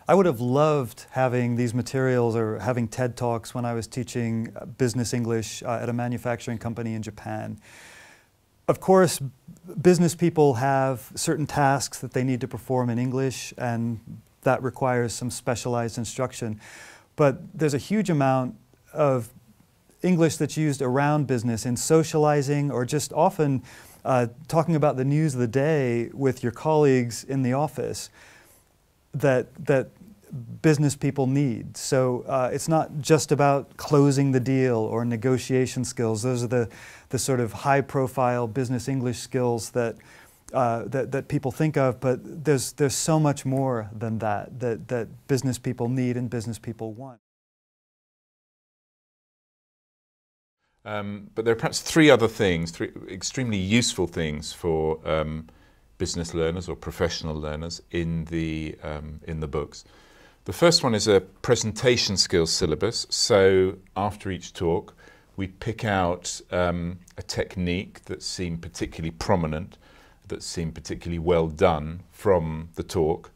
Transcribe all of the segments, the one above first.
I would have loved having these materials or having TED Talks when I was teaching business English at a manufacturing company in Japan. Of course, business people have certain tasks that they need to perform in English, and that requires some specialized instruction. But there's a huge amount of English that's used around business in socializing, or just often talking about the news of the day with your colleagues in the office that business people need. So it's not just about closing the deal or negotiation skills. Those are the sort of high-profile business English skills that people think of, but there's so much more than that business people need and business people want. But there are perhaps three other things, three extremely useful things for business learners or professional learners in the books. The first one is a presentation skills syllabus. So after each talk, we pick out a technique that seemed particularly prominent, that seemed particularly well done from the talk,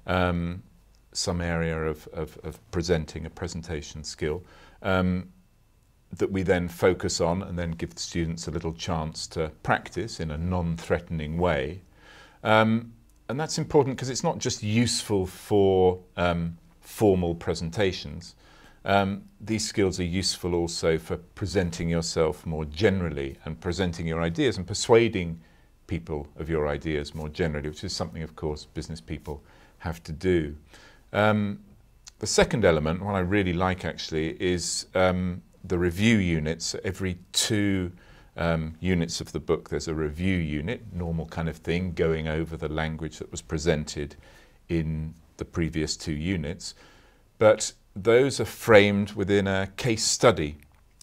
some area of presenting a presentation skill, that we then focus on and then give the students a little chance to practice in a non-threatening way. And that's important because it's not just useful for formal presentations. These skills are useful also for presenting yourself more generally and presenting your ideas and persuading people of your ideas more generally, which is something, of course, business people have to do. The second element, what I really like actually, is the review units. Every 2 units of the book there's a review unit, normal kind of thing, going over the language that was presented in the previous 2 units. But those are framed within a case study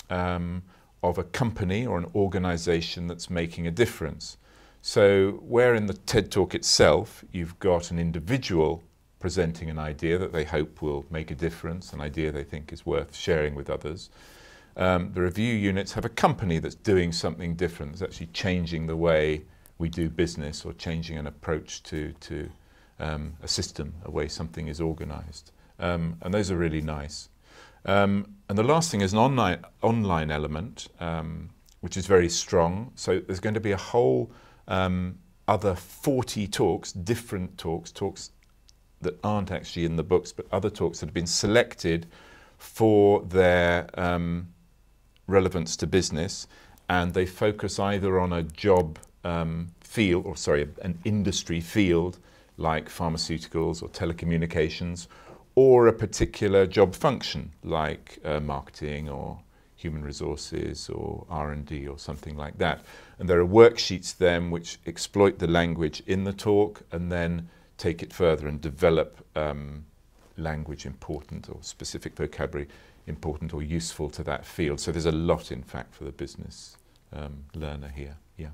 of a company or an organization that's making a difference. So where in the TED Talk itself you've got an individual presenting an idea that they hope will make a difference, an idea they think is worth sharing with others, the review units have a company that's doing something different, that's actually changing the way we do business or changing an approach to a system, a way something is organized. And those are really nice. And the last thing is an online element, which is very strong. So there's going to be a whole other 40 talks, different talks that aren't actually in the books, but other talks that have been selected for their relevance to business, and they focus either on a job field, or sorry, an industry field like pharmaceuticals or telecommunications, or a particular job function like marketing or human resources or R&D or something like that. And there are worksheets then which exploit the language in the talk and then take it further and develop language important or specific vocabulary important or useful to that field. So there's a lot, in fact, for the business learner here. Yeah.